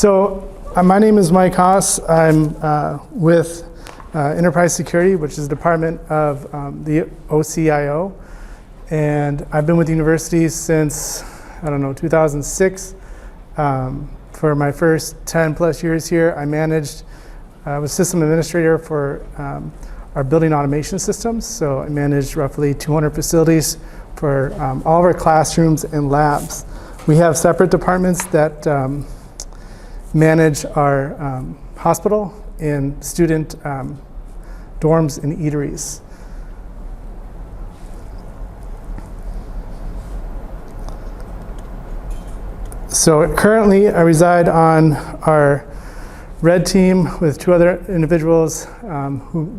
My name is Mike Haas. I'm with Enterprise Security, which is a department of the OCIO. And I've been with the university since, 2006. For my first 10 plus years here, I was system administrator for our building automation systems. So I managed roughly 200 facilities for all of our classrooms and labs. We have separate departments that manage our hospital and student dorms and eateries. So currently I reside on our red team with two other individuals.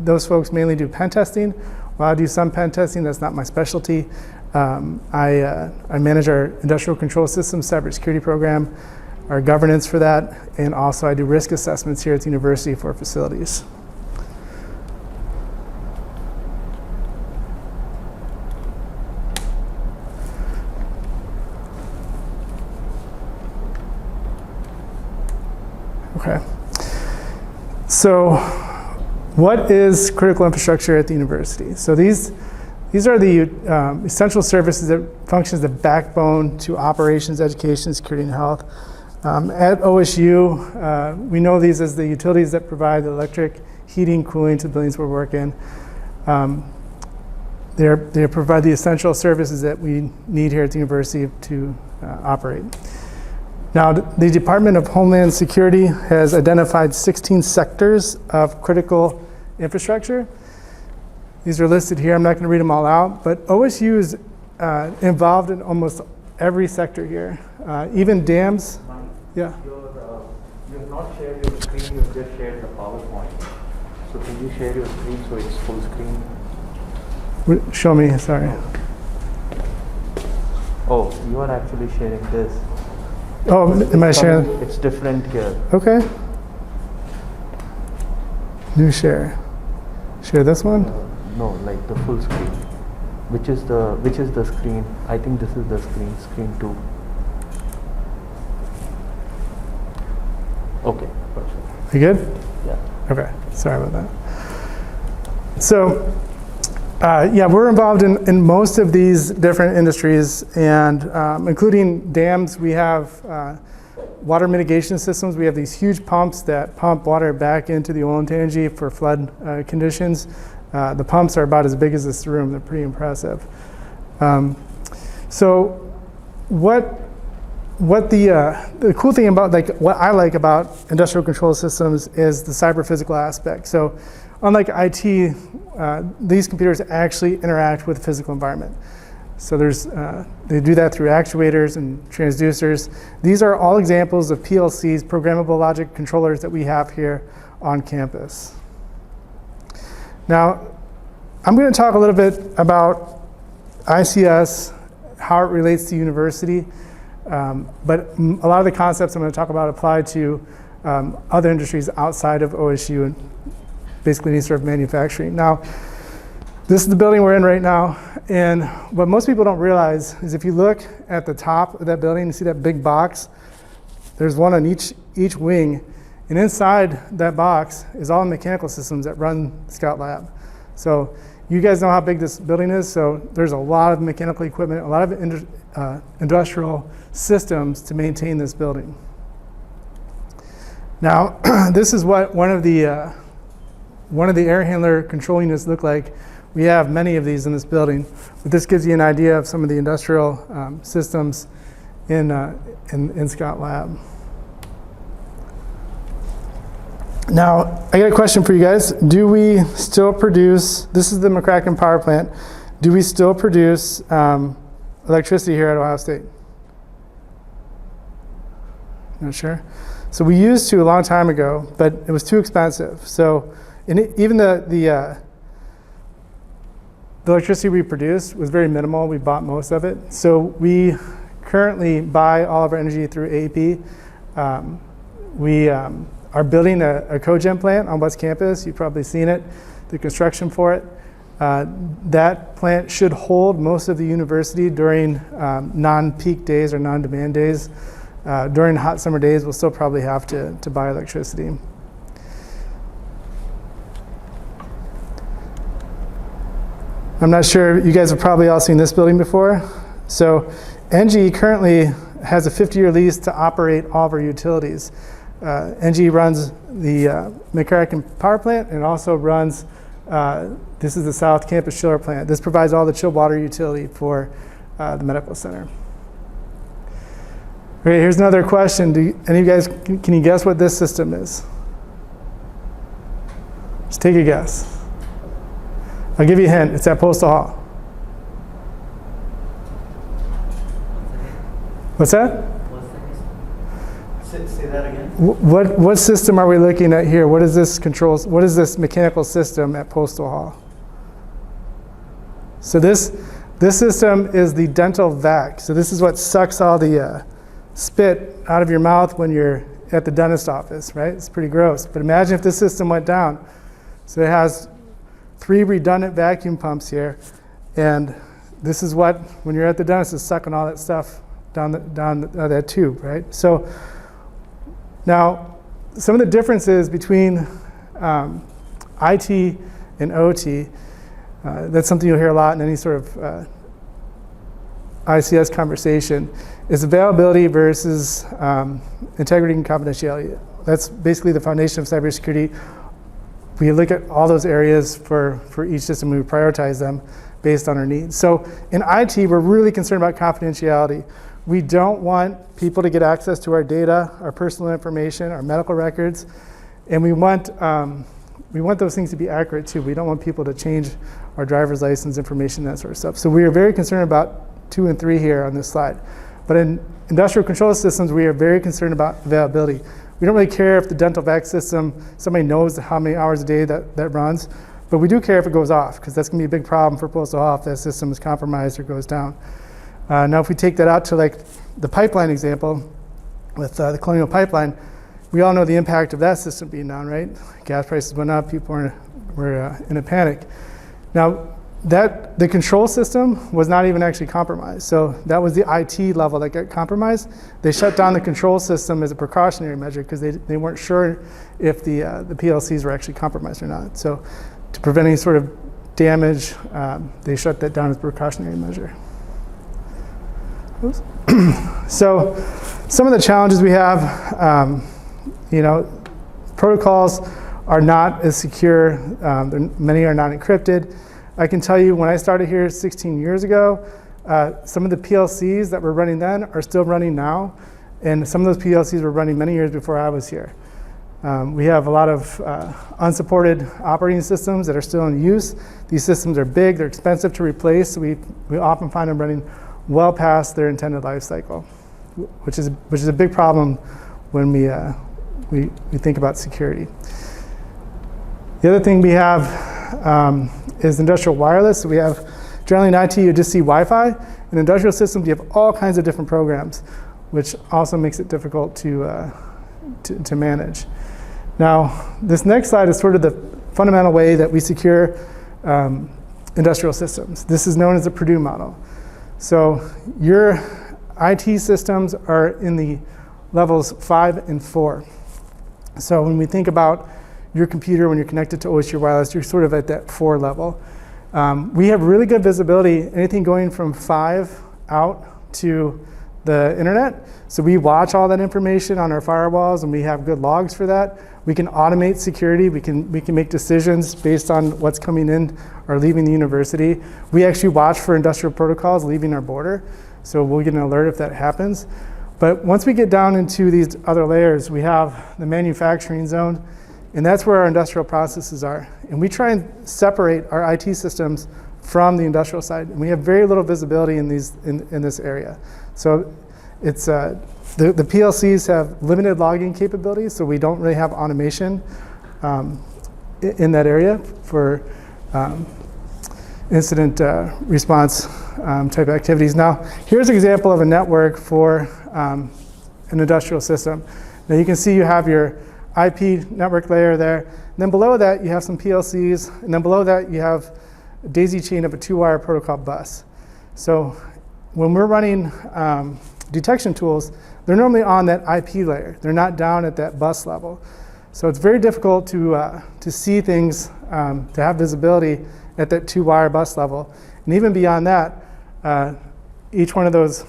Those folks mainly do pen testing. While I do some pen testing, that's not my specialty. I manage our industrial control systems cybersecurity program, our governance for that, and also I do risk assessments here at the university for facilities. Okay. So what is critical infrastructure at the university? So these are the essential services that function as the backbone to operations, education, security, and health. At OSU, we know these as the utilities that provide the electric, heating, cooling to the buildings we work in. They provide the essential services that we need here at the university to operate. Now, the Department of Homeland Security has identified 16 sectors of critical infrastructure. These are listed here. I'm not going to read them all out, but OSU is involved in almost every sector here, even dams. Yeah. You have not shared your screen, you have just shared the PowerPoint. So can you share your screen so it's full screen? Show me, sorry. Oh, you are actually sharing this. Oh, am I sharing? It's different here. Okay. New share. Share this one? No, like the full screen. Which is the screen? I think this is the screen 2. Okay, perfect. You good? Yeah. Okay, sorry about that. So, we're involved in most of these different industries, and including dams. We have water mitigation systems. We have these huge pumps that pump water back into the Olentangy for flood conditions. The pumps are about as big as this room. They're pretty impressive. So what the cool thing about, what I like about industrial control systems is the cyber physical aspect. So unlike IT, these computers actually interact with the physical environment. So they do that through actuators and transducers. These are all examples of PLCs, programmable logic controllers, that we have here on campus. Now, I'm going to talk a little bit about ICS, how it relates to university, but a lot of the concepts I'm going to talk about apply to other industries outside of OSU and basically any sort of manufacturing. Now, this is the building we're in right now, and what most people don't realize is if you look at the top of that building, you see that big box, there's one on each wing, and inside that box is all the mechanical systems that run Scout Lab. So you guys know how big this building is, so there's a lot of mechanical equipment, a lot of industrial systems to maintain this building. Now, this is what one of the air handler control units look like. We have many of these in this building, but this gives you an idea of some of the industrial systems in Scout Lab. Now, I got a question for you guys. Do we still produce, this is the McCracken power plant, do we still produce electricity here at Ohio State? Not sure. So we used to a long time ago, but it was too expensive. So even the electricity we produced was very minimal. We bought most of it. So we currently buy all of our energy through AEP. We are building a cogen plant on West Campus. You've probably seen it, the construction for it. That plant should hold most of the university during non-peak days or non-demand days. During hot summer days, we'll still probably have to buy electricity. I'm not sure, you guys have probably all seen this building before. So NG currently has a 50-year lease to operate all of our utilities. NG runs the McCracken power plant and also runs, this is the South Campus chiller plant. This provides all the chilled water utility for the medical center. Okay, here's another question. Any of you guys, can you guess what this system is? Just take a guess. I'll give you a hint. It's at Postal Hall. What's that? Say that again. What system are we looking at here? What is this controls? What is this mechanical system at Postal Hall? So this system is the dental vac. So this is what sucks all the spit out of your mouth when you're at the dentist office, right? It's pretty gross. But imagine if this system went down. So it has 3 redundant vacuum pumps here, and this is what, when you're at the dentist, is sucking all that stuff down that tube, right? So now, some of the differences between IT and OT, that's something you'll hear a lot in any sort of ICS conversation, is availability versus integrity and confidentiality. That's basically the foundation of cybersecurity. We look at all those areas for each system, we prioritize them based on our needs. So in IT, we're really concerned about confidentiality. We don't want people to get access to our data, our personal information, our medical records, and we want those things to be accurate too. We don't want people to change our driver's license information, that sort of stuff. So we are very concerned about 2 and 3 here on this slide. But in industrial control systems, we are very concerned about availability. We don't really care if the dental vac system, somebody knows how many hours a day that runs, but we do care if it goes off, because that's gonna be a big problem for Postal Hall if that system is compromised or goes down. Now if we take that out to like the pipeline example with the Colonial Pipeline, we all know the impact of that system being down, right? Gas prices went up, people were in a panic. Now the control system was not even actually compromised. So that was the IT level that got compromised. They shut down the control system as a precautionary measure because they weren't sure if the PLCs were actually compromised or not. So to prevent any sort of damage, they shut that down as a precautionary measure. Oops. So some of the challenges we have, protocols are not as secure. Many are not encrypted. I can tell you when I started here 16 years ago, some of the PLCs that were running then are still running now. And some of those PLCs were running many years before I was here. We have a lot of unsupported operating systems that are still in use. These systems are big, they're expensive to replace, so we often find them running well past their intended life cycle, which is a big problem when we think about security. The other thing we have is industrial wireless. So we have, generally in IT, you just see Wi-Fi. In industrial systems, you have all kinds of different programs, which also makes it difficult to manage. Now, this next slide is sort of the fundamental way that we secure industrial systems. This is known as the Purdue Model. So your IT systems are in the levels 5 and 4. So when we think about your computer, when you're connected to OSU Wireless, you're sort of at that 4 level. We have really good visibility, anything going from 5 out to the internet. So we watch all that information on our firewalls and we have good logs for that. We can automate security. We can make decisions based on what's coming in or leaving the university. We actually watch for industrial protocols leaving our border. So we'll get an alert if that happens. But once we get down into these other layers, we have the manufacturing zone, and that's where our industrial processes are. And we try and separate our IT systems from the industrial side. And we have very little visibility in this area. So it's the PLCs have limited logging capabilities, so we don't really have automation in that area for incident response type activities. Now, here's an example of a network for an industrial system. Now you can see you have your IP network layer there. And then below that, you have some PLCs. And then below that, you have a daisy chain of a 2-wire protocol bus. So when we're running detection tools, they're normally on that IP layer. They're not down at that bus level. So it's very difficult to see things, to have visibility at that 2-wire bus level. And even beyond that, each one of those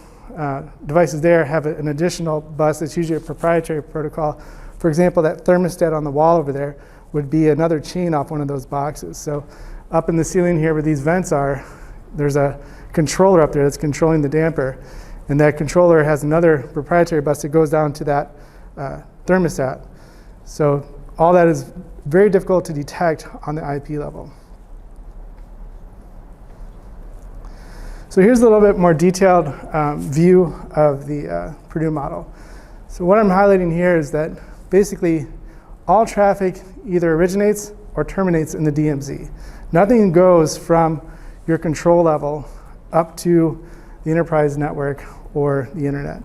devices there have an additional bus that's usually a proprietary protocol. For example, that thermostat on the wall over there would be another chain off one of those boxes. So up in the ceiling here where these vents are, there's a controller up there that's controlling the damper. And that controller has another proprietary bus that goes down to that thermostat. So all that is very difficult to detect on the IP level. So here's a little bit more detailed view of the Purdue model. So what I'm highlighting here is that basically all traffic either originates or terminates in the DMZ. Nothing goes from your control level up to the enterprise network or the internet.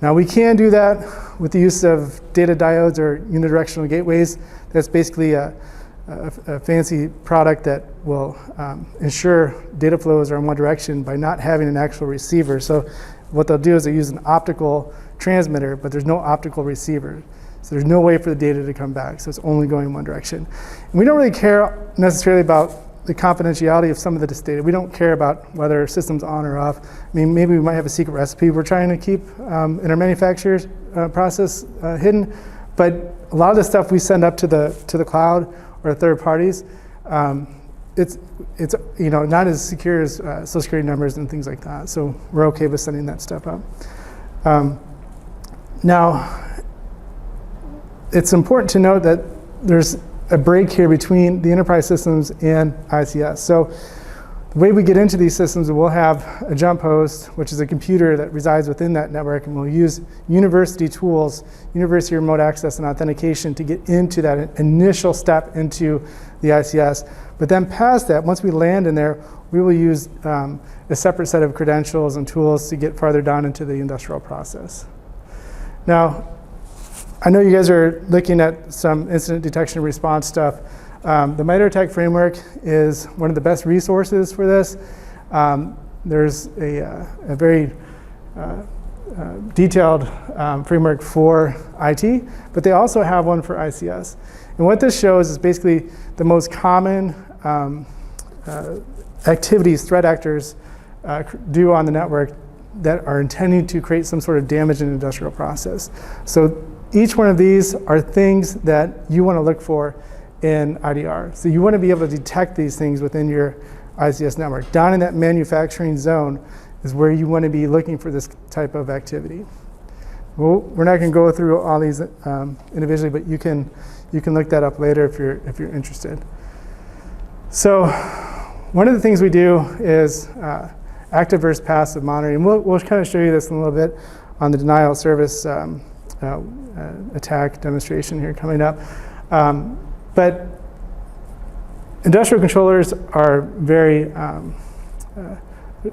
Now we can do that with the use of data diodes or unidirectional gateways. That's basically a fancy product that will ensure data flows are in one direction by not having an actual receiver. So what they'll do is they use an optical transmitter, but there's no optical receiver. So there's no way for the data to come back. So it's only going in one direction. And we don't really care necessarily about the confidentiality of some of this data. We don't care about whether a system's on or off. I mean, maybe we might have a secret recipe we're trying to keep in our manufacturer's process hidden, but a lot of the stuff we send up to the cloud or third parties, it's not as secure as social security numbers and things like that. So we're okay with sending that stuff up. Now, it's important to note that there's a break here between the enterprise systems and ICS. So the way we get into these systems, we'll have a jump host, which is a computer that resides within that network, and we'll use university tools, university remote access and authentication to get into that initial step into the ICS. But then past that, once we land in there, we will use a separate set of credentials and tools to get farther down into the industrial process. Now, I know you guys are looking at some incident detection and response stuff. The Mitre attack framework is one of the best resources for this. There's a very detailed framework for IT, but they also have one for ICS. And what this shows is basically the most common activities threat actors do on the network that are intending to create some sort of damage in an industrial process. So each one of these are things that you want to look for in IDR. So you want to be able to detect these things within your ICS network. Down in that manufacturing zone is where you want to be looking for this type of activity. Well, we're not going to go through all these individually, but you can look that up later if you're interested. So one of the things we do is active versus passive monitoring. We'll kind of show you this in a little bit on the denial of service attack demonstration here coming up. But industrial controllers are very,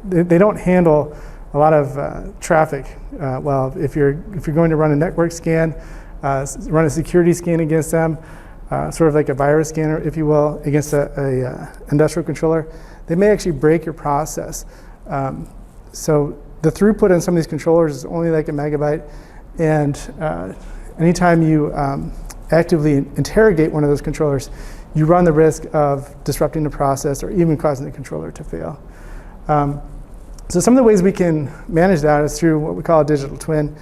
they don't handle a lot of traffic well. If you're going to run a network scan, run a security scan against them, sort of like a virus scanner, if you will, against a industrial controller, they may actually break your process. So the throughput on some of these controllers is only like a megabyte, and anytime you actively interrogate one of those controllers, you run the risk of disrupting the process or even causing the controller to fail. So some of the ways we can manage that is through what we call a digital twin.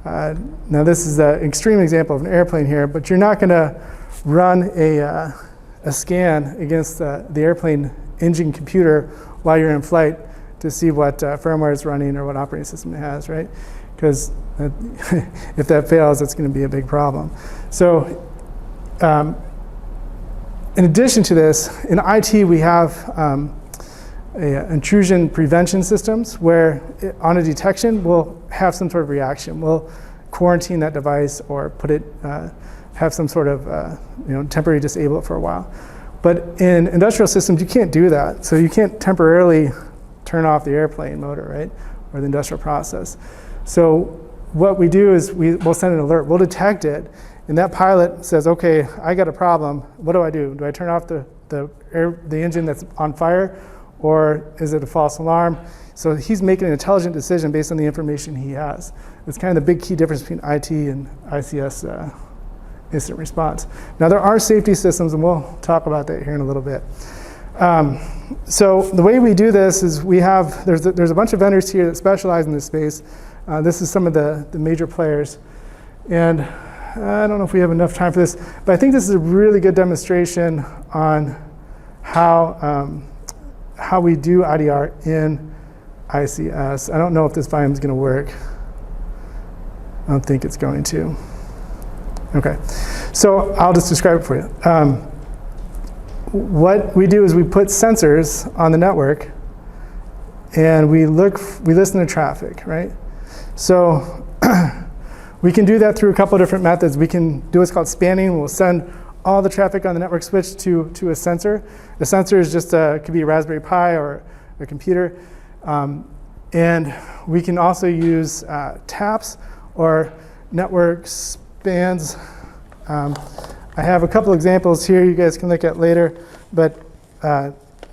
Now this is an extreme example of an airplane here, but you're not going to run a scan against the airplane engine computer while you're in flight to see what firmware is running or what operating system it has, right? Because if that fails, it's going to be a big problem. So in addition to this, in IT we have intrusion prevention systems where on a detection we'll have some sort of reaction. We'll quarantine that device or put it, have some sort of temporarily disable it for a while. But in industrial systems you can't do that. So you can't temporarily turn off the airplane motor, right? Or the industrial process. So what we do is we'll send an alert. We'll detect it, and that pilot says, okay, I got a problem. What do? Do I turn off the engine that's on fire, or is it a false alarm? So he's making an intelligent decision based on the information he has. It's kind of the big key difference between IT and ICS incident response. Now there are safety systems, and we'll talk about that here in a little bit. So the way we do this is there's a bunch of vendors here that specialize in this space. This is some of the major players. And I don't know if we have enough time for this, but I think this is a really good demonstration on how we do IDR in ICS. I don't know if this volume is going to work. I don't think it's going to. Okay, so I'll just describe it for you. What we do is we put sensors on the network, and we listen to traffic, right? So we can do that through a couple of different methods. We can do what's called spanning. We'll send all the traffic on the network switch to a sensor. The sensor is just could be a Raspberry Pi or a computer. And we can also use taps or network spans. I have a couple examples here you guys can look at later, but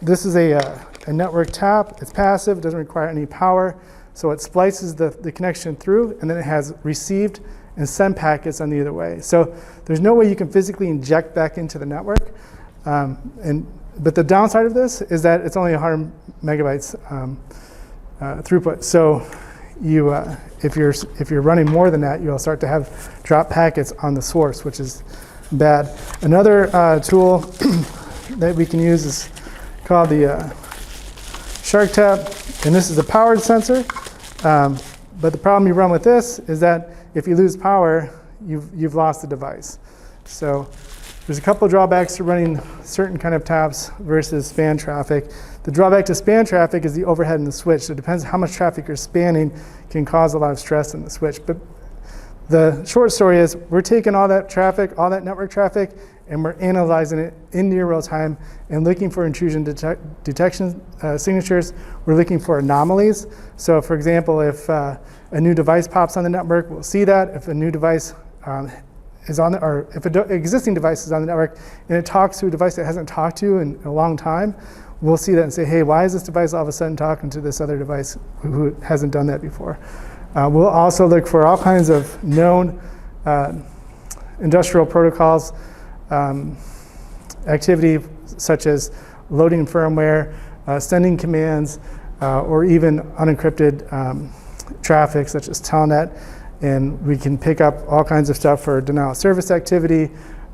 this is a network tap. It's passive, it doesn't require any power. So it splices the connection through, and then it has received and send packets on the other way. So there's no way you can physically inject back into the network. But the downside of this is that it's only 100 megabytes throughput. So if you're running more than that, you'll start to have drop packets on the source, which is bad. Another tool that we can use is called the Shark Tap, and this is a powered sensor. But the problem you run with this is that if you lose power, you've lost the device. So there's a couple of drawbacks to running certain kind of taps versus span traffic. The drawback to span traffic is the overhead in the switch. So it depends how much traffic you're spanning can cause a lot of stress in the switch. But the short story is we're taking all that traffic, all that network traffic, and we're analyzing it in near real time and looking for intrusion detection signatures. We're looking for anomalies. So for example, if a new device pops on the network, we'll see that. If a new device is on or if an existing device is on the network and it talks to a device that hasn't talked to in a long time, we'll see that and say, hey, why is this device all of a sudden talking to this other device who hasn't done that before? We'll also look for all kinds of known industrial protocols, activity such as loading firmware, sending commands, or even unencrypted traffic such as telnet. And we can pick up all kinds of stuff for denial of service activity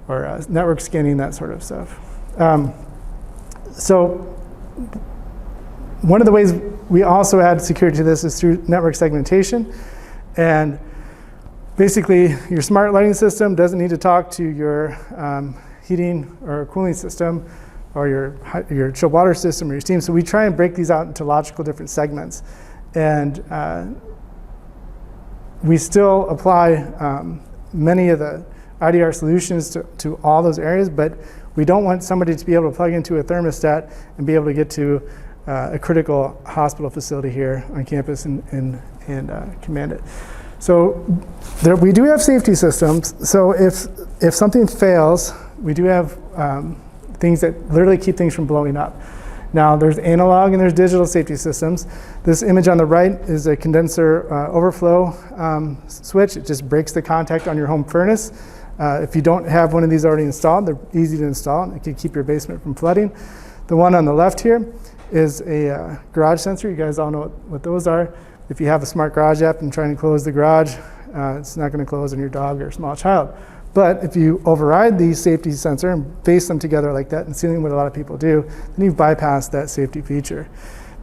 or network scanning, that sort of stuff. So one of the ways we also add security to this is through network segmentation. And basically, your smart lighting system doesn't need to talk to your heating or cooling system or your chilled water system or your steam. So we try and break these out into logical different segments. And we still apply many of the IDR solutions to all those areas, but we don't want somebody to be able to plug into a thermostat and be able to get to a critical hospital facility here on campus and command it. So we do have safety systems. So if something fails, we do have things that literally keep things from blowing up. Now there's analog and there's digital safety systems. This image on the right is a condenser overflow switch. It just breaks the contact on your home furnace. If you don't have one of these already installed, they're easy to install. It can keep your basement from flooding. The one on the left here is a garage sensor. You guys all know what those are. If you have a smart garage app and trying to close the garage, it's not going to close on your dog or small child. But if you override the safety sensor and base them together like that, and seeing what a lot of people do, then you've bypassed that safety feature.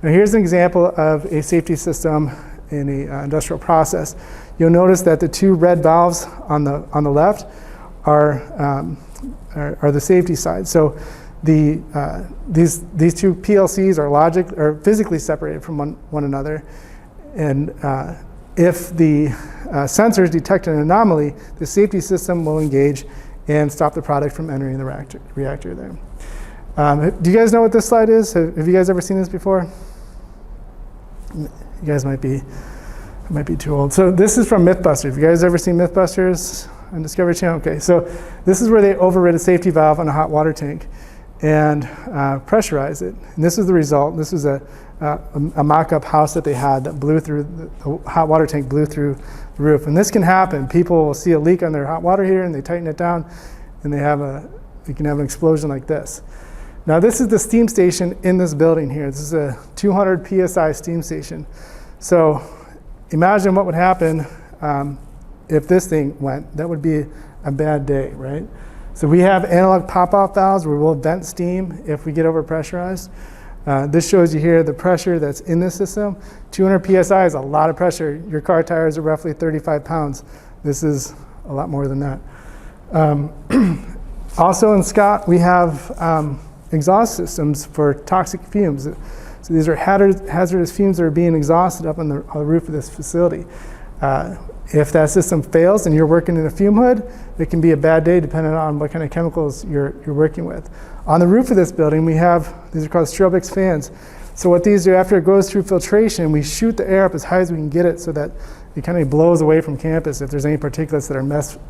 Now here's an example of a safety system in an industrial process. You'll notice that the two red valves on the left are the safety side. So these two PLCs are physically separated from one another, and if the sensors detect an anomaly, the safety system will engage and stop the product from entering the reactor there. Do you guys know what this slide is? Have you guys ever seen this before? You guys might be too old. So this is from Mythbusters. Have you guys ever seen Mythbusters on Discovery Channel? Okay, so this is where they overrid a safety valve on a hot water tank and pressurize it. And this is the result. This is a a mock-up house that they had that blew through, the hot water tank blew through the roof. And this can happen. People will see a leak on their hot water heater and they tighten it down and they can have an explosion like this. Now this is the steam station in this building here. This is a 200 PSI steam station. So imagine what would happen if this thing went. That would be a bad day, right? So we have analog pop-off valves where we'll vent steam if we get overpressurized. This shows you here the pressure that's in this system. 200 PSI is a lot of pressure. Your car tires are roughly 35 pounds. This is a lot more than that. Also in Scott, we have exhaust systems for toxic fumes. So these are hazardous fumes that are being exhausted up on the roof of this facility. If that system fails and you're working in a fume hood, it can be a bad day depending on what kind of chemicals you're working with. On the roof of this building, we have, these are called Strobics Fans. So what these do, after it goes through filtration, we shoot the air up as high as we can get it so that it kind of blows away from campus if there's any particulates that are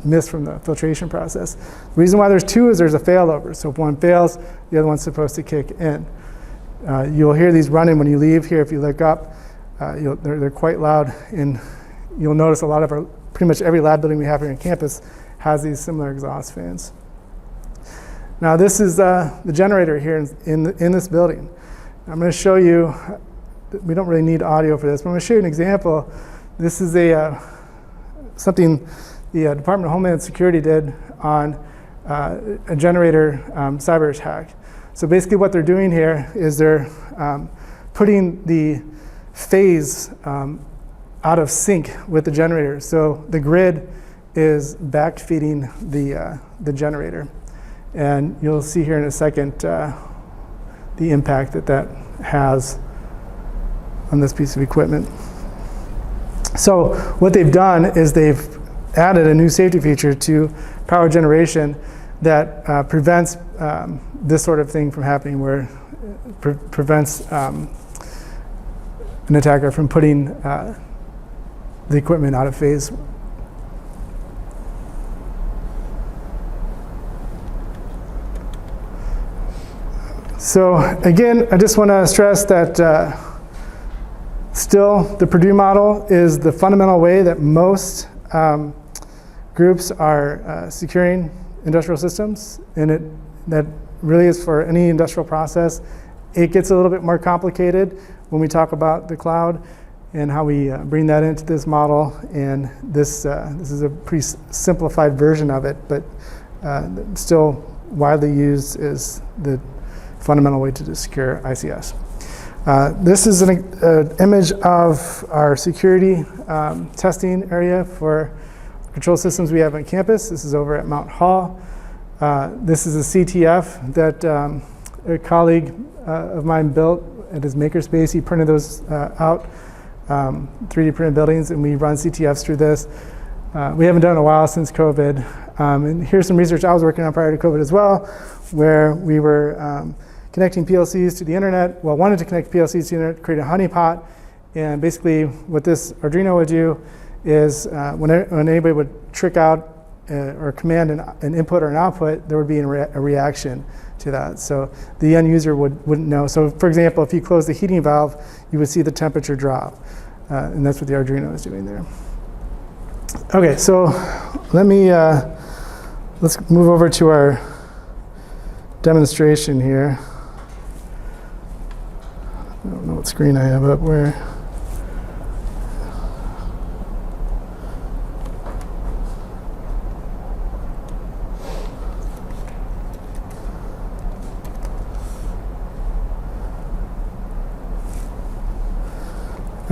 missed from the filtration process. The reason why there's two is there's a failover. So if one fails, the other one's supposed to kick in. You'll hear these running when you leave here. If you look up, they're quite loud, and you'll notice a lot of pretty much every lab building we have here on campus has these similar exhaust fans. Now this is the generator here in this building. I'm going to show you, we don't really need audio for this, but I'm going to show you an example. This is something the Department of Homeland Security did on a generator cyber attack. So basically what they're doing here is they're putting the phase out of sync with the generator. So the grid is backfeeding the generator. And you'll see here in a second the impact that has on this piece of equipment. So what they've done is they've added a new safety feature to power generation that prevents this sort of thing from happening, where it prevents an attacker from putting the equipment out of phase. So again, I just want to stress that still the Purdue model is the fundamental way that most groups are securing industrial systems, and that really is for any industrial process. It gets a little bit more complicated when we talk about the cloud and how we bring that into this model, and this is a pretty simplified version of it, but still widely used is the fundamental way to secure ICS. This is an image of our security testing area for control systems we have on campus. This is over at Mount Hall. This is a CTF that a colleague of mine built at his makerspace. He printed those out, 3D printed buildings, and we run CTFs through this. We haven't done it in a while since COVID. And here's some research I was working on prior to COVID as well, where we were connecting PLCs to the internet. Well, wanted to connect PLCs to the internet, create a honeypot. And basically what this Arduino would do is when anybody would trick out or command an input or an output, there would be a reaction to that. So the end user wouldn't know. So for example, if you close the heating valve, you would see the temperature drop. And that's what the Arduino is doing there. Okay, so let's move over to our demonstration here. I don't know what screen I have up where.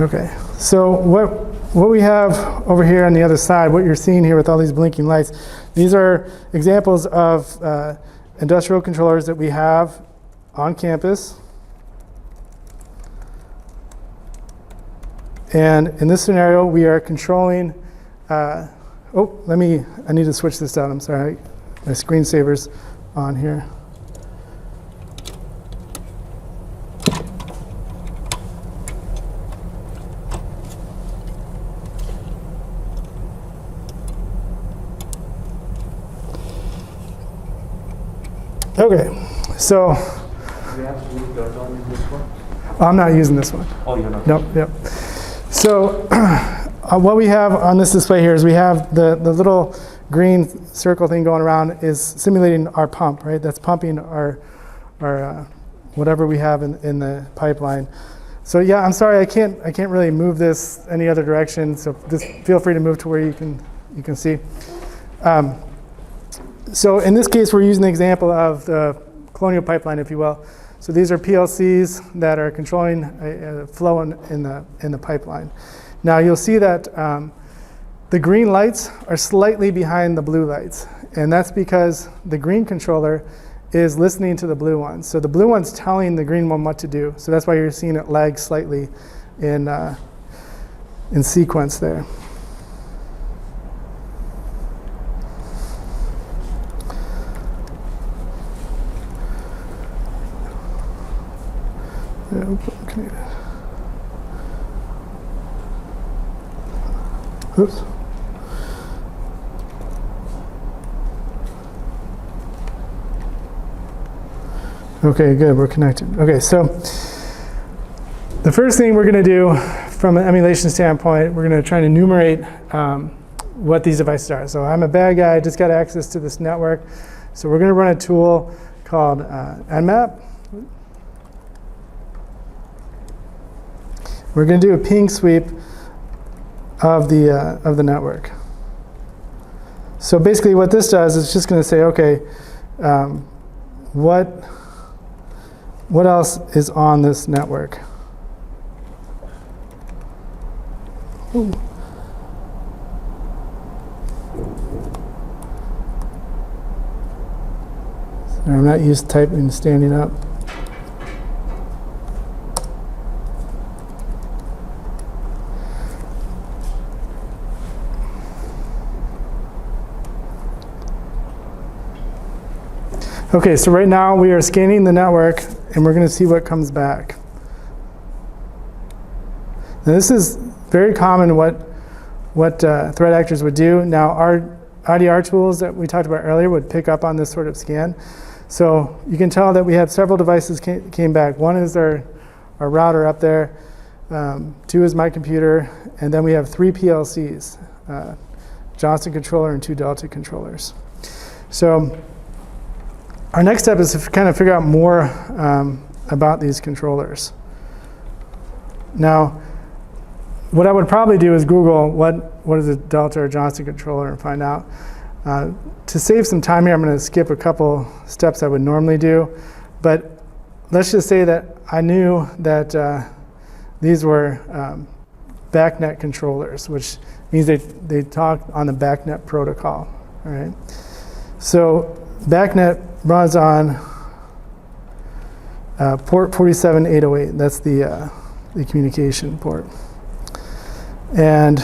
Okay, so what we have over here on the other side, what you're seeing here with all these blinking lights, these are examples of industrial controllers that we have on campus. And in this scenario, we are controlling, I need to switch this out, I'm sorry. My screensaver's on here. Okay, so. Do we have to turn on in this one? I'm not using this one. Oh, you're not? Nope, yep. So what we have on this display here is we have the little green circle thing going around is simulating our pump, right? That's pumping our whatever we have in the pipeline. So yeah, I'm sorry, I can't really move this any other direction. So just feel free to move to where you can see. So in this case, we're using the example of the colonial pipeline, if you will. So these are PLCs that are controlling a flow in the pipeline. Now you'll see that the green lights are slightly behind the blue lights, and that's because the green controller is listening to the blue one. So the blue one's telling the green one what to do. So that's why you're seeing it lag slightly in sequence there. Oops. Okay, good, we're connected. Okay, so the first thing we're gonna do from an emulation standpoint, we're gonna try and enumerate what these devices are. So I'm a bad guy, I just got access to this network. So we're gonna run a tool called Nmap. We're gonna do a ping sweep of the network. So basically what this does is just gonna say, okay, what else is on this network? Ooh. Sorry, I'm not used to typing standing up. Okay, so right now we are scanning the network and we're going to see what comes back. Now this is very common what threat actors would do. Now our IDR tools that we talked about earlier would pick up on this sort of scan. So you can tell that we have several devices came back. One is our router up there, 2 is my computer, and then we have 3 PLCs, Johnson controller and 2 Delta controllers. So our next step is to kind of figure out more about these controllers. Now, what I would probably do is Google what is a Delta or Johnson controller and find out. To save some time here, I'm going to skip a couple steps I would normally do. But let's just say that I knew that these were backnet controllers, which means they talk on the backnet protocol. All right. So backnet runs on port 47808. That's the communication port. And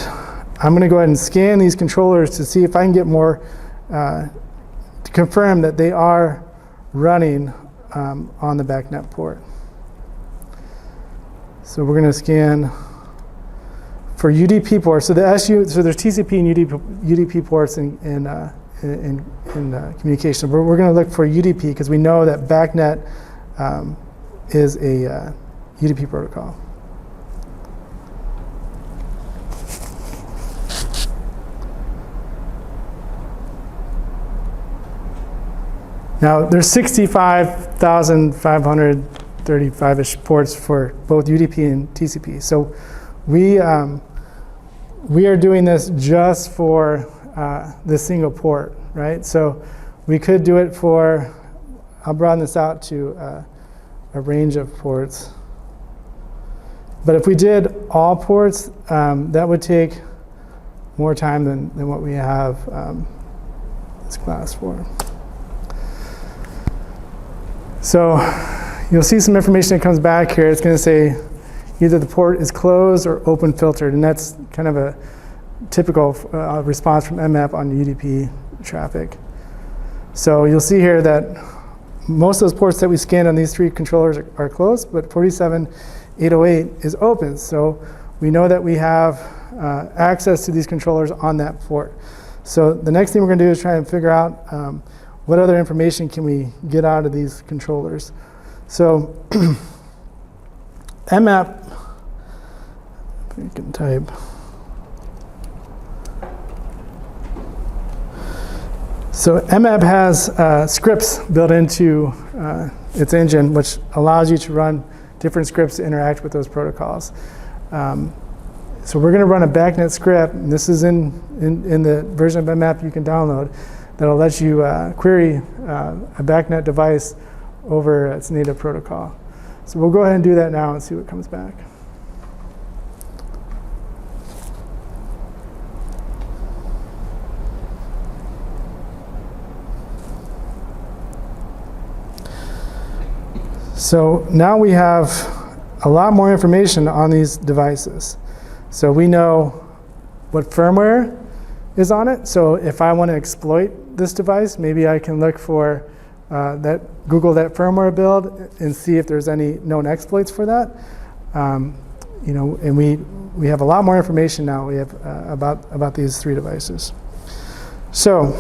I'm going to go ahead and scan these controllers to see if I can get more, to confirm that they are running on the backnet port. So we're going to scan for UDP ports. So the so there's TCP and UDP ports in communication. We're going to look for UDP because we know that backnet is a UDP protocol. Now, there's 65,535-ish ports for both UDP and TCP. So we are doing this just for this single port, right? So we could do it for, I'll broaden this out to a range of ports. But if we did all ports, that would take more time than what we have this class for. So you'll see some information that comes back here. It's going to say either the port is closed or open filtered, and that's kind of a typical response from Nmap on UDP traffic. So you'll see here that most of those ports that we scanned on these 3 controllers are closed, but 47808 is open. So we know that we have access to these controllers on that port. So the next thing we're going to do is try and figure out what other information can we get out of these controllers. So mmap, you can type. So mmap has scripts built into its engine, which allows you to run different scripts to interact with those protocols. So we're going to run a backnet script, and this is in the version of mmap you can download, that'll let you query a backnet device over its native protocol. So we'll go ahead and do that now and see what comes back. So now we have a lot more information on these devices. So we know what firmware is on it. So if I want to exploit this device, maybe I can look for Google that firmware build and see if there's any known exploits for that. You know, and we have a lot more information now. We have about these 3 devices. So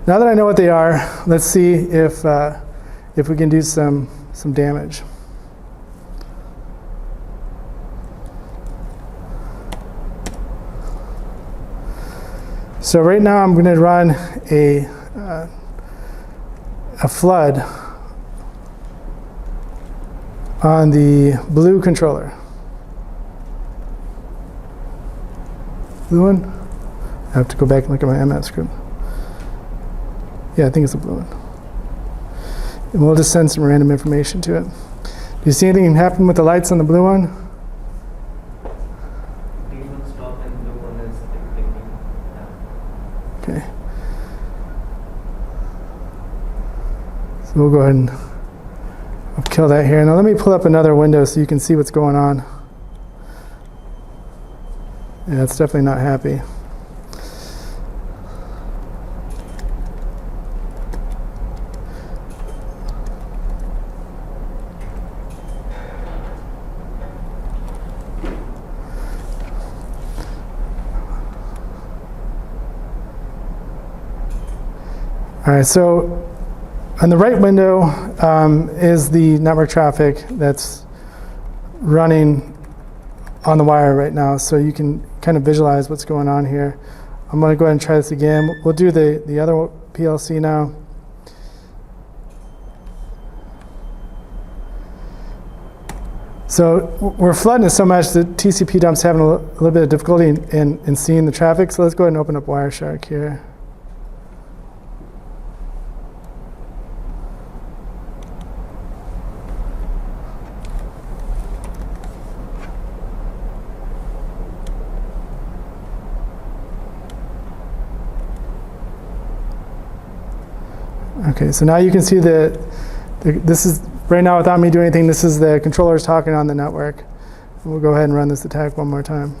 now that I know what they are, let's see if we can do some damage. So right now I'm going to run a flood on the blue controller. Blue one? I have to go back and look at my mmap script. Yeah, I think it's the blue one. And we'll just send some random information to it. Do you see anything happen with the lights on the blue one? Green one stop and blue one is blinking. Okay. So we'll go ahead and I'll kill that here. Now let me pull up another window so you can see what's going on. Yeah, it's definitely not happy. All right, so on the right window is the network traffic that's running on the wire right now, so you can kind of visualize what's going on here. I'm going to go ahead and try this again. We'll do the other PLC now. So we're flooding it so much that TCP dump's having a little bit of difficulty in seeing the traffic, so let's go ahead and open up Wireshark here. Okay, so now you can see that this is, right now without me doing anything, this is the controllers talking on the network. And we'll go ahead and run this attack one more time.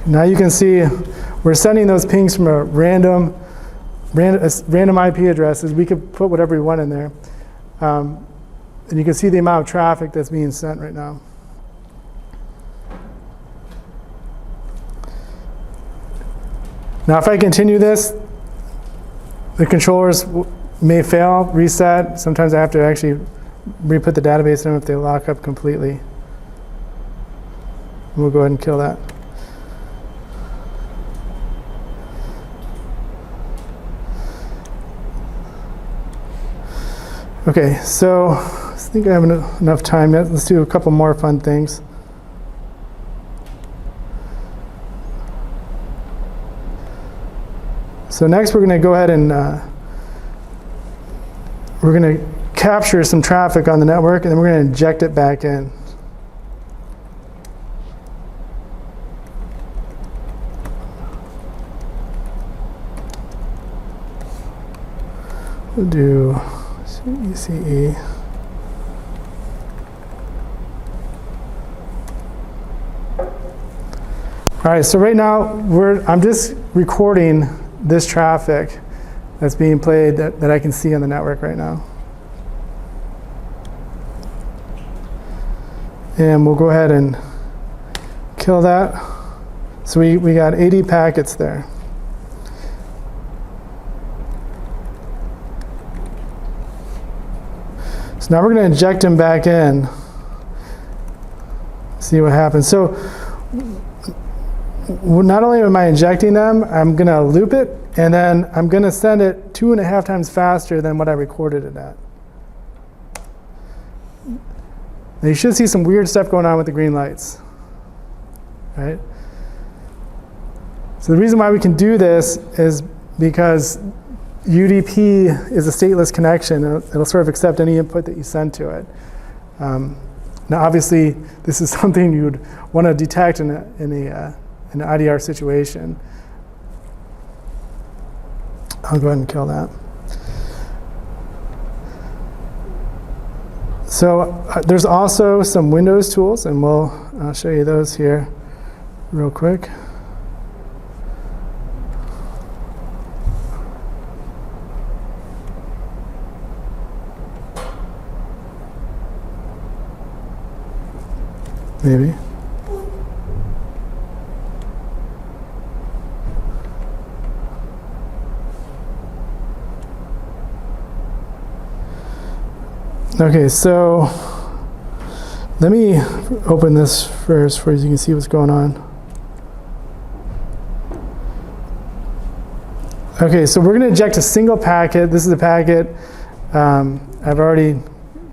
Now you can see we're sending those pings from a random IP addresses. We could put whatever we want in there. And you can see the amount of traffic that's being sent right now. Now if I continue this, the controllers may fail, reset. Sometimes I have to actually re-put the database in them if they lock up completely. We'll go ahead and kill that. Okay, so I think I have enough time yet. Let's do a couple more fun things. So next we're going to go ahead and we're going to capture some traffic on the network, and then we're going to inject it back in. We'll do ECE. All right, so right now I'm just recording this traffic that's being played that I can see on the network right now. And we'll go ahead and kill that. So we got 80 packets there. So now we're going to inject them back in. See what happens. So not only am I injecting them, I'm going to loop it, and then I'm going to send it 2.5 times faster than what I recorded it at. Now you should see some weird stuff going on with the green lights, right? So the reason why we can do this is because UDP is a stateless connection. It'll sort of accept any input that you send to it. Now, obviously, this is something you would want to detect in an IDR situation. I'll go ahead and kill that. So there's also some Windows tools, and I'll show you those here real quick. Maybe. Okay, so let me open this first so you can see what's going on. Okay, so we're going to inject a single packet. This is a packet I've already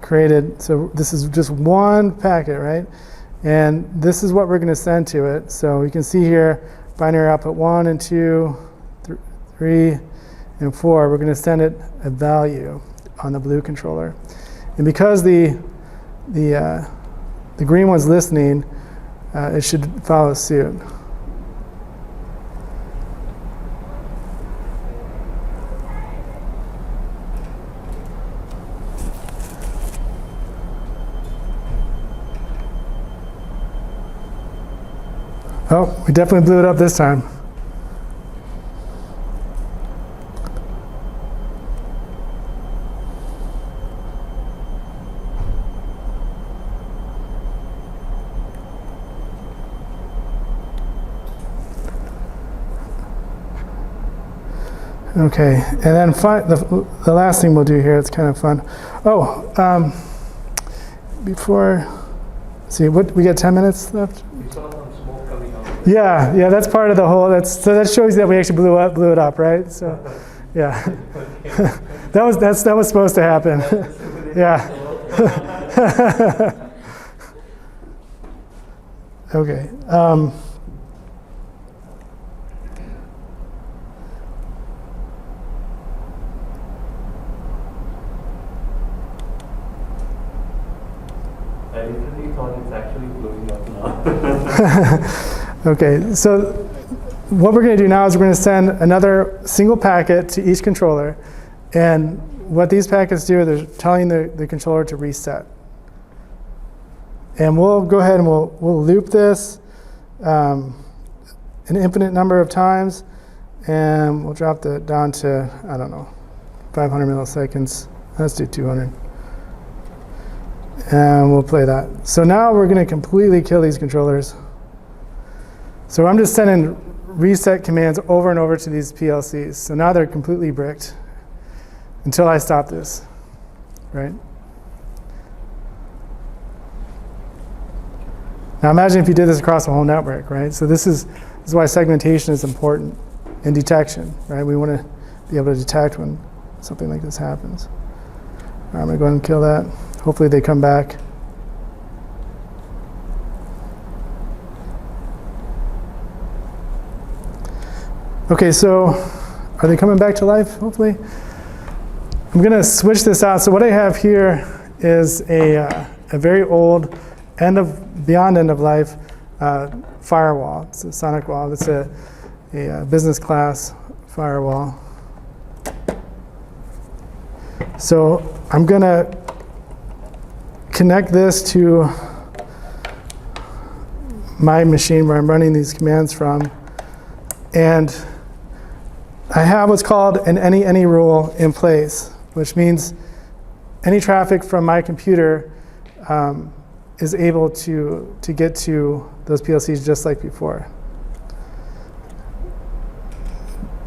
created. So this is just one packet, right? And this is what we're going to send to it. So you can see here, binary output 1 and 2, 3, and 4. We're going to send it a value on the blue controller. And because the green one's listening, it should follow suit. Oh, we definitely blew it up this time. Okay, and then the last thing we'll do here, it's kind of fun. Oh, before, see, we got 10 minutes left? Yeah, that's part of the whole. So that shows that we actually blew it up, right? So, yeah, that was supposed to happen. Yeah. Okay. I literally thought it's actually blowing up now. Okay, so what we're going to do now is we're going to send another single packet to each controller, and what these packets do, they're telling the controller to reset. And we'll go ahead and we'll loop this an infinite number of times, and we'll drop that down to, I don't know, 500 milliseconds. Let's do 200. And we'll play that. So now we're going to completely kill these controllers. So I'm just sending reset commands over and over to these PLCs. So now they're completely bricked until I stop this, right? Now imagine if you did this across the whole network, right? So this is why segmentation is important in detection, right? We want to be able to detect when something like this happens. All right, I'm going to go ahead and kill that. Hopefully they come back. Okay, so are they coming back to life, hopefully? I'm going to switch this out. So what I have here is a very old beyond end of life firewall. It's a sonic wall. It's a business class firewall. So I'm going to connect this to my machine where I'm running these commands from. And I have what's called an any rule in place, which means any traffic from my computer is able to get to those PLCs just like before.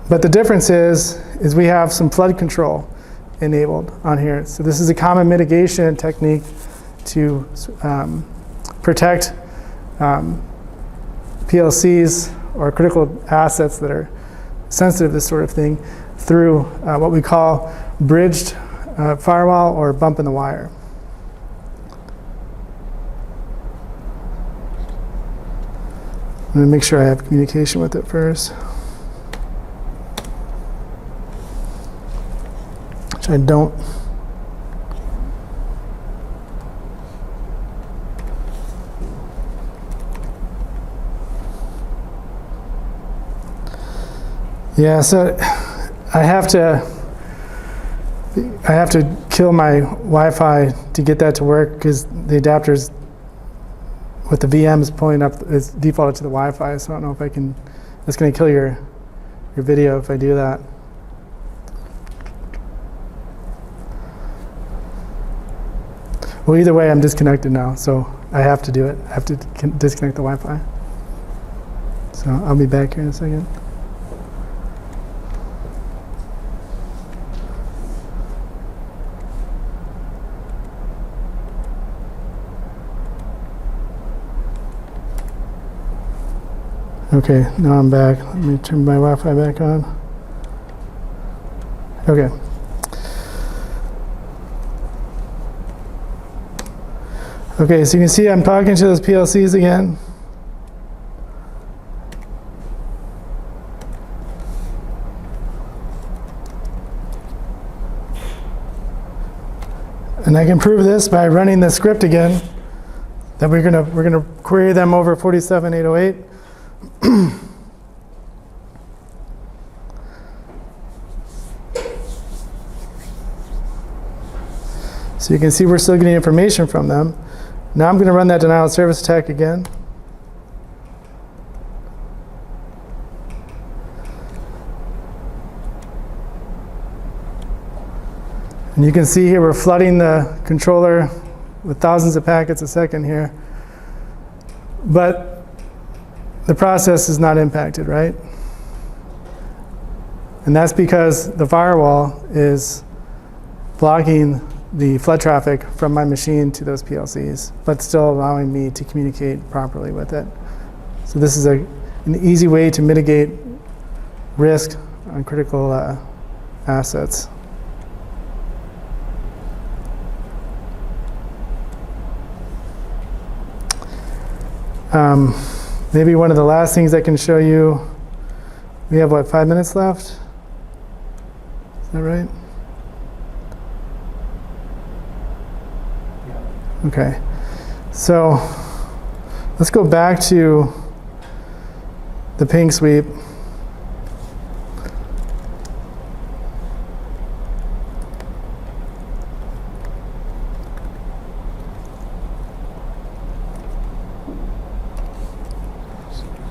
But the difference is we have some flood control. enabled on here. So this is a common mitigation technique to protect PLCs or critical assets that are sensitive to this sort of thing through what we call bridged firewall or bump in the wire. I'm going to make sure I have communication with it first. Which I don't. Yeah, so I have to kill my Wi-Fi to get that to work because the adapters with the VMs pulling up is defaulted to the Wi-Fi. So I don't know if I can. It's going to kill your video if I do that. Well, either way, I'm disconnected now, so I have to do it. I have to disconnect the Wi-Fi. So I'll be back here in a second. Okay, now I'm back. Let me turn my Wi-Fi back on. Okay. Okay, so you can see I'm talking to those PLCs again. And I can prove this by running the script again. That we're gonna query them over 47808. So you can see we're still getting information from them. Now I'm going to run that denial of service attack again. And you can see here we're flooding the controller with thousands of packets a second here. But the process is not impacted, right? And that's because the firewall is blocking the flood traffic from my machine to those PLCs, but still allowing me to communicate properly with it. So this is an easy way to mitigate risk on critical assets. Maybe one of the last things I can show you, we have what, 5 minutes left? Is that right? Yeah. Okay, so let's go back to the ping sweep.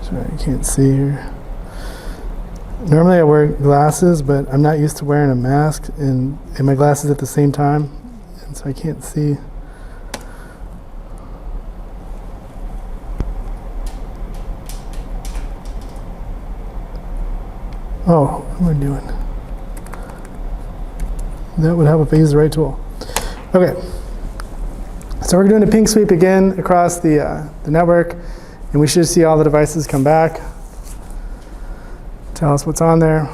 Sorry, I can't see here. Normally I wear glasses, but I'm not used to wearing a mask and my glasses at the same time, and so I can't see. Oh, what am I doing? That would help if I use the right tool. Okay, so we're doing a ping sweep again across the network, and we should see all the devices come back. Tell us what's on there.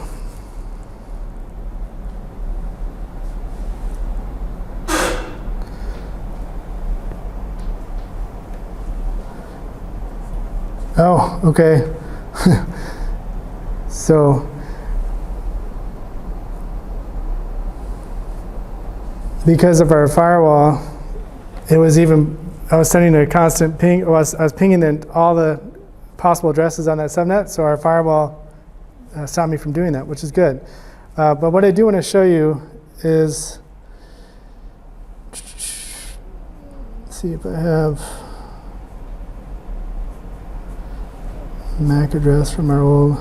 Oh, okay. So because of our firewall, it was even, I was sending a constant ping, I was pinging in all the possible addresses on that subnet, so our firewall stopped me from doing that, which is good. But what I do want to show you is, let's see if I have MAC address from our old.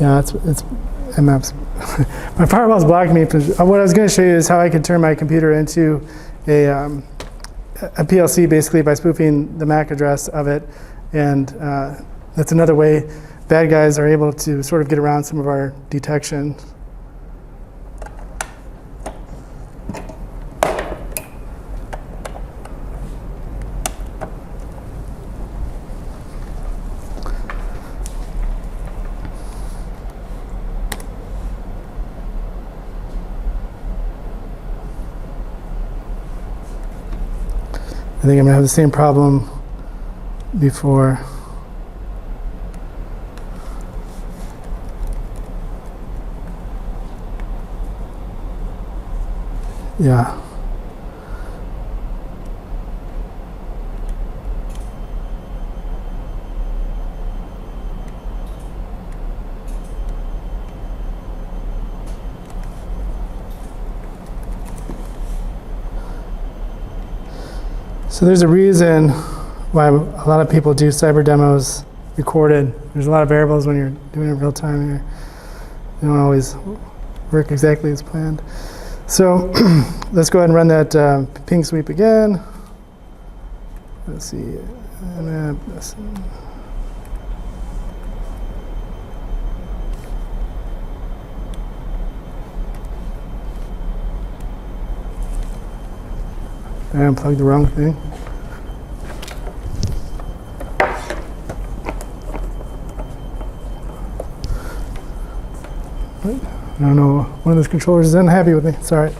Yeah, it's maps. My firewall's blocking me. What I was going to show you is how I can turn my computer into a PLC, basically by spoofing the MAC address of it, and that's another way bad guys are able to sort of get around some of our detection. I think I'm gonna have the same problem before. Yeah. So there's a reason why a lot of people do cyber demos recorded. There's a lot of variables when you're doing it real time here. They don't always work exactly as planned. So let's go ahead and run that ping sweep again. Let's see. I unplugged the wrong thing. I don't know, one of those controllers is unhappy with me, it's all right.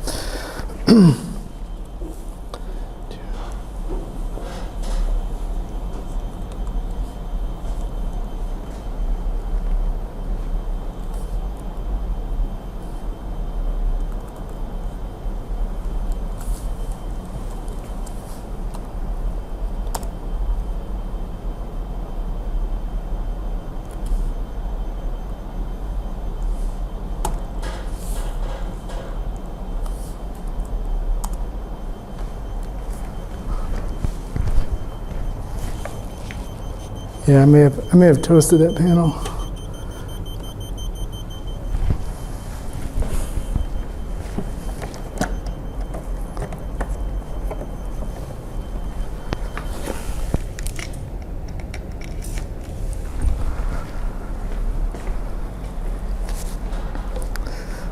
Yeah, I may have toasted that panel.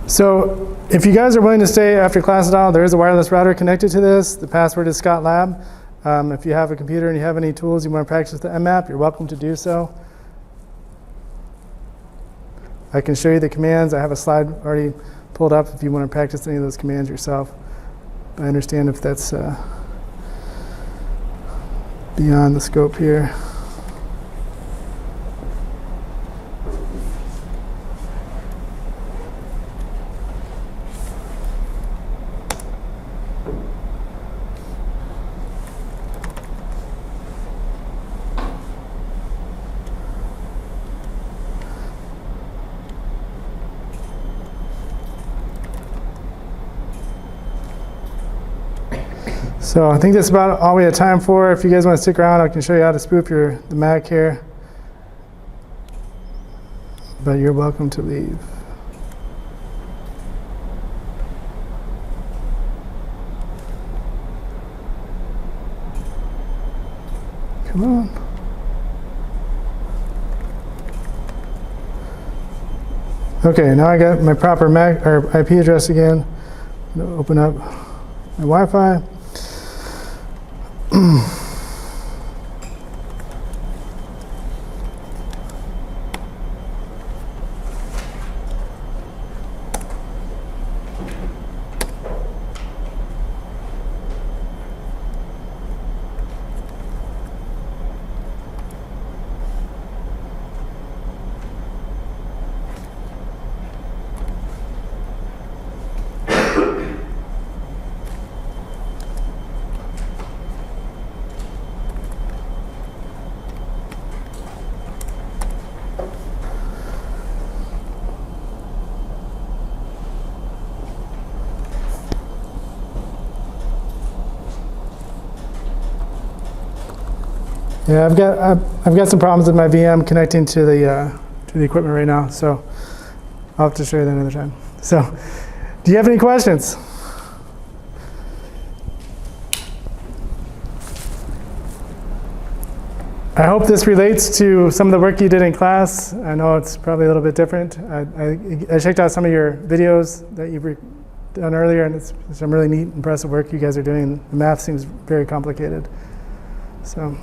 So if you guys are willing to stay after class at all, there is a wireless router connected to this. The password is Scott Lab. If you have a computer and you have any tools you want to practice the mmap, you're welcome to do so. I can show you the commands. I have a slide already pulled up if you want to practice any of those commands yourself. I understand if that's beyond the scope here. So I think that's about all we have time for. If you guys want to stick around, I can show you how to spoof the Mac here. But you're welcome to leave. Come on. Okay, now I got my proper Mac or IP address again. I'm going to open up my Wi-Fi. Yeah, I've got some problems with my VM connecting to the equipment right now. So I'll have to show you that another time. So, do you have any questions? I hope this relates to some of the work you did in class. I know it's probably a little bit different. I checked out some of your videos that you've done earlier, and it's some really neat, impressive work you guys are doing. The math seems very complicated. So,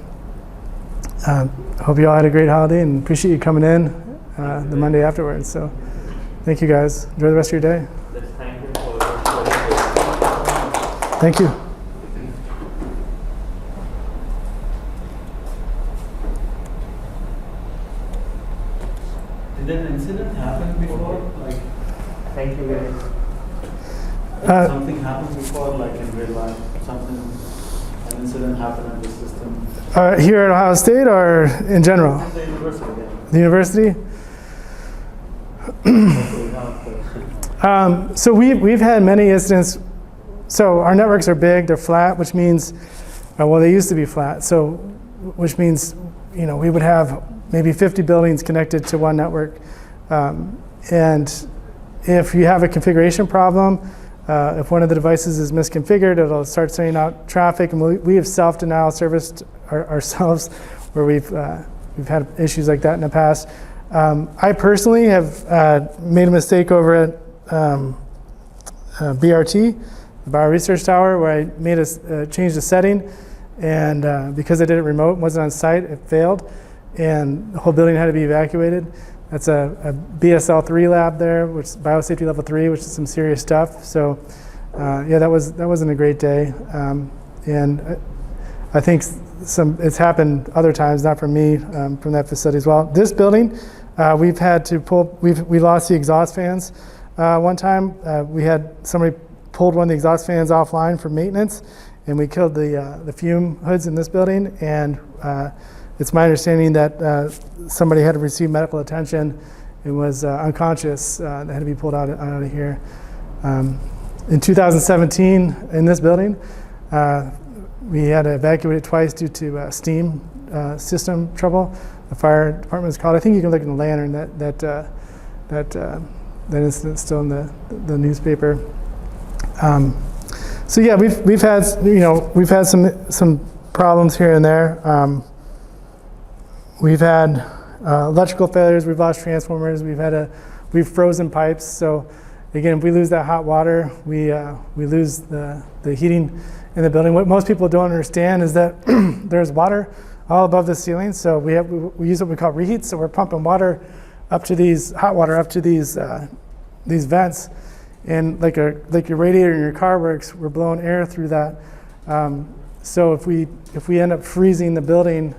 I hope you all had a great holiday and appreciate you coming in the Monday afterwards. So, thank you guys. Enjoy the rest of your day. Let's thank you for your Thank you. Did an incident happen before? Like Thank you guys. something happened before, like in real life? An incident happened in the system? Here at Ohio State or in general? At the university, yeah. The university? Hopefully not, So we've had many incidents. So our networks are big, they're flat, which means, well, they used to be flat. So, which means, we would have maybe 50 buildings connected to one network. And if you have a configuration problem, if one of the devices is misconfigured, it'll start sending out traffic. And we have self-denial serviced ourselves where we've had issues like that in the past. I personally have made a mistake over at BRT, the Bio Research Tower, where I made changed the setting, and because I did it remote, wasn't on site, it failed, and the whole building had to be evacuated. That's a BSL-3 lab there, which is biosafety level 3, which is some serious stuff. So, yeah, that wasn't a great day, and I think it's happened other times, not from me, from that facility as well. This building, we've had to we lost the exhaust fans one time. We had somebody pulled one of the exhaust fans offline for maintenance, and we killed the fume hoods in this building. And it's my understanding that somebody had to receive medical attention and was unconscious. That had to be pulled out of here. In 2017, in this building, we had to evacuate it twice due to steam system trouble. The fire department was called. I think you can look in the lantern. That incident's still in the newspaper. So yeah, we've had some problems here and there. We've had electrical failures. We've lost transformers. We've frozen pipes. So again, if we lose that hot water, we lose the heating in the building. What most people don't understand is that there's water all above the ceiling. So we use what we call reheat. So we're pumping water up to hot water up to these vents, and like your radiator in your car works, we're blowing air through that. So if we end up freezing the building,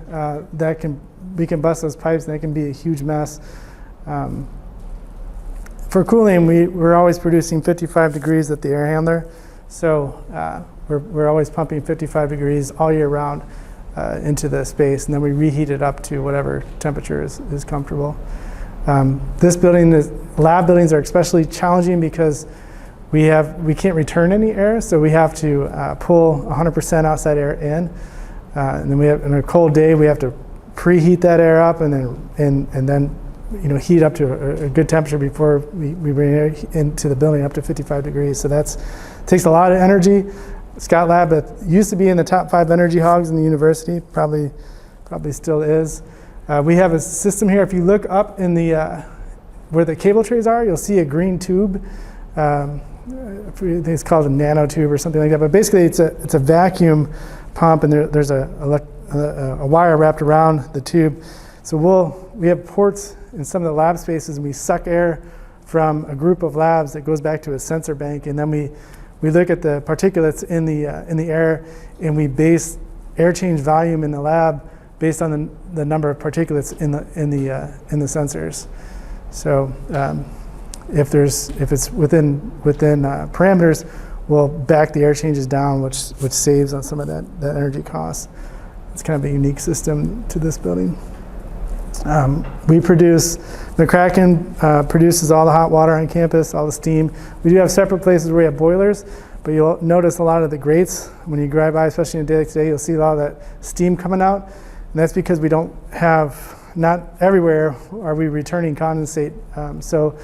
we can bust those pipes, and that can be a huge mess. For cooling, we're always producing 55 degrees at the air handler, so we're always pumping 55 degrees all year round into the space, and then we reheat it up to whatever temperature is comfortable. This building, lab buildings are especially challenging because we can't return any air, so we have to pull 100% outside air in, and then on a cold day we have to preheat that air up and then heat up to a good temperature before we bring air into the building up to 55 degrees. So takes a lot of energy. Scott Lab, that used to be in the top 5 energy hogs in the university, probably still is. We have a system here. If you look up in where the cable trays are, you'll see a green tube. I think it's called a nanotube or something like that. But basically, it's a vacuum pump, and there's a wire wrapped around the tube. So we have ports in some of the lab spaces, and we suck air from a group of labs that goes back to a sensor bank, and then we look at the particulates in the air, and we base air change volume in the lab based on the number of particulates in the sensors. So if it's within parameters, we'll back the air changes down, which saves on some of that energy cost. It's kind of a unique system to this building. McCracken produces all the hot water on campus, all the steam. We do have separate places where we have boilers, but you'll notice a lot of the grates when you drive by, especially in a day like today, you'll see a lot of that steam coming out. And that's because we don't have, not everywhere are we returning condensate. So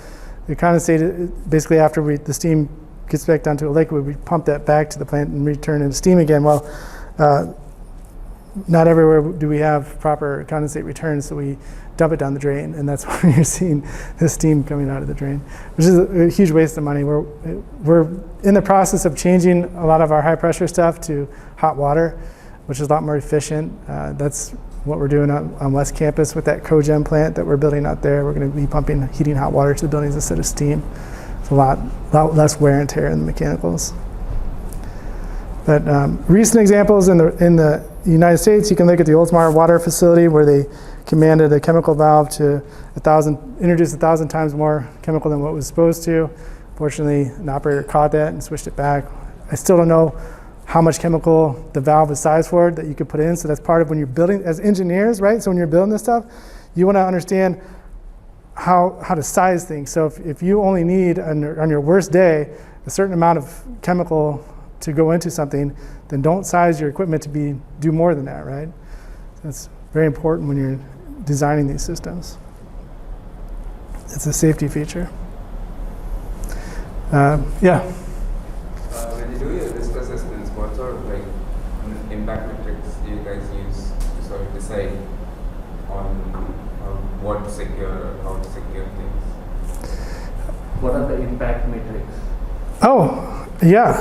the condensate, basically after the steam gets back down to a liquid, we pump that back to the plant and return into steam again. Well, not everywhere do we have proper condensate return, so we dump it down the drain, and that's why you're seeing the steam coming out of the drain, which is a huge waste of money. We're in the process of changing a lot of our high pressure stuff to hot water, which is a lot more efficient. That's what we're doing on West Campus with that cogen plant that we're building out there. We're going to be pumping heating hot water to the buildings instead of steam. It's a lot less wear and tear in the mechanicals. But recent examples in the United States, you can look at the Oldsmar water facility where they commanded a chemical valve to introduce 1,000 times more chemical than what was supposed to. Fortunately, an operator caught that and switched it back. I still don't know how much chemical the valve is sized for that you could put in. So that's part of when you're building as engineers, right? So when you're building this stuff, you want to understand how to size things. So if you only need on your worst day a certain amount of chemical to go into something, then don't size your equipment to do more than that, right? That's very important when you're designing these systems. It's a safety feature. Yeah. When you do your risk assessments, what sort of impact metrics do you guys use to sort of decide on what to secure or how to secure things? What are the impact metrics Oh, yeah.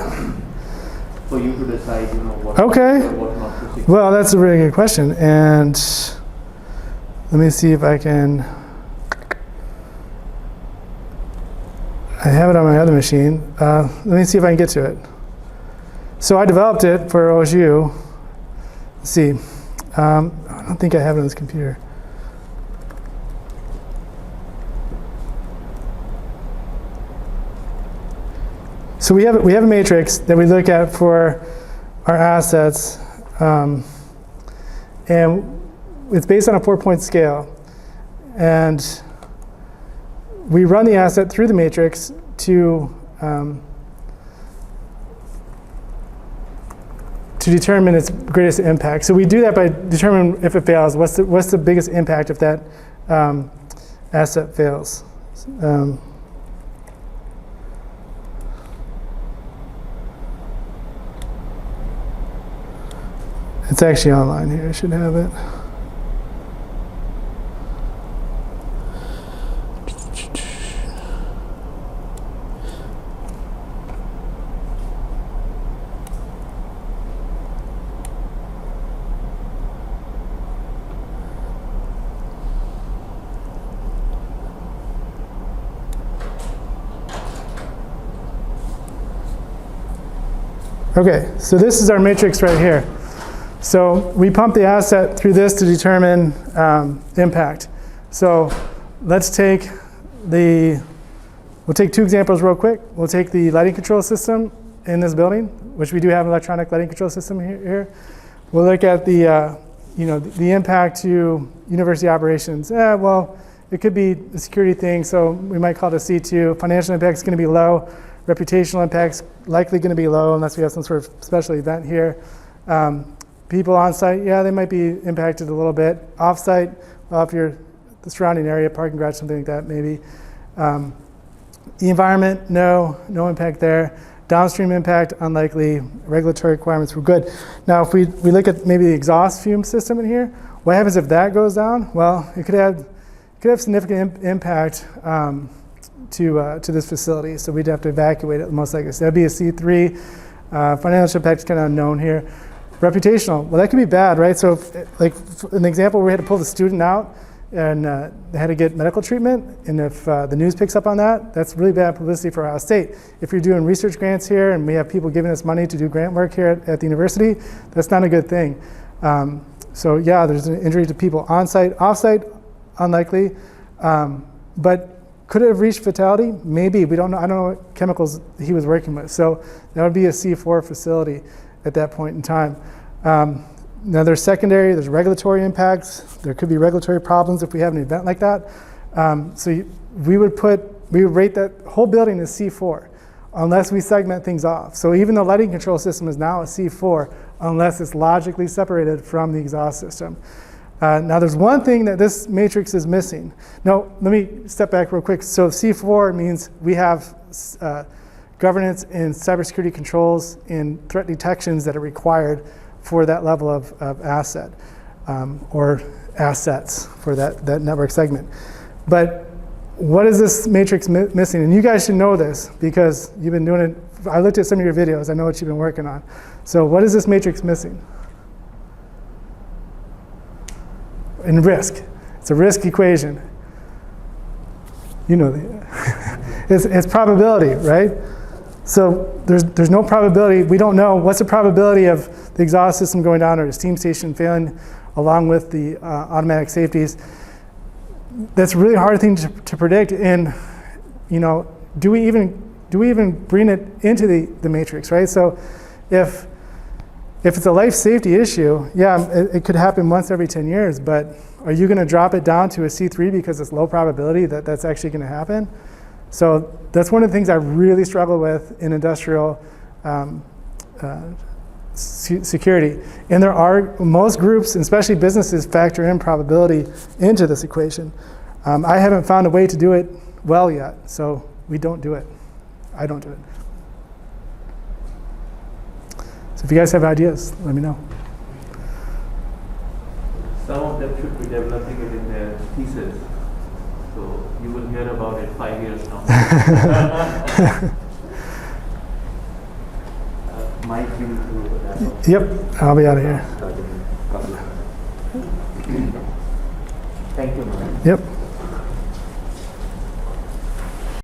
for you to decide, what Okay. or what not to secure? Well, that's a really good question. And let me see if I can. I have it on my other machine. Let me see if I can get to it. So I developed it for OSU. Let's see. I don't think I have it on this computer. So we have a matrix that we look at for our assets, and it's based on a 4-point scale. And we run the asset through the matrix to determine its greatest impact. So we do that by determining if it fails, what's the biggest impact if that asset fails. It's actually online here. I should have it. Okay, so this is our matrix right here. So we pump the asset through this to determine impact. So let's take we'll take two examples real quick. We'll take the lighting control system in this building, which we do have an electronic lighting control system here. We'll look at the impact to university operations. Well, it could be a security thing, so we might call it a C2. Financial impact is going to be low. Reputational impact's likely going to be low unless we have some sort of special event here. People on site, yeah, they might be impacted a little bit. Off site, well, if you're the surrounding area, parking garage, something like that, maybe. The environment, no impact there. Downstream impact, unlikely. Regulatory requirements were good. Now, if we look at maybe the exhaust fume system in here, what happens if that goes down? Well, it could have significant impact to this facility, so we'd have to evacuate it most likely. So that'd be a C3. Financial impact is kind of unknown here. Reputational, well, that could be bad, right? So like an example where we had to pull the student out and they had to get medical treatment, and if the news picks up on that, that's really bad publicity for Ohio State. If you're doing research grants here and we have people giving us money to do grant work here at the university, that's not a good thing. So yeah, there's an injury to people on site, off site, unlikely. But could it have reached fatality? Maybe. We don't know. I don't know what chemicals he was working with. So that would be a C4 facility at that point in time. Now there's secondary, there's regulatory impacts. There could be regulatory problems if we have an event like that. So we would rate that whole building as C4 unless we segment things off. So even the lighting control system is now a C4 unless it's logically separated from the exhaust system. Now there's one thing that this matrix is missing. No, let me step back real quick. So C4 means we have governance in cybersecurity controls in threat detections that are required for that level of asset or assets for that network segment. But what is this matrix missing? And you guys should know this because you've been doing it. I looked at some of your videos. I know what you've been working on. So what is this matrix missing? In risk. It's a risk equation. You know, it's probability, right? So there's no probability. We don't know what's the probability of the exhaust system going down or the steam station failing along with the automatic safeties. That's a really hard thing to predict. And you know, do we even bring it into the matrix, right? So if it's a life safety issue, yeah, it could happen once every 10 years, but are you going to drop it down to a C3 because it's low probability that that's actually going to happen? So that's one of the things I really struggle with in industrial security. And there are, most groups, especially businesses, factor in probability into this equation. I haven't found a way to do it well yet, so we don't do it. I don't do it. So if you guys have ideas, let me know. Some of them should be developing it in their thesis. So you will hear about it 5 years from now. Mike, you need to wrap up. Yep, I'll be out of here. Thank you, Mike. Yep.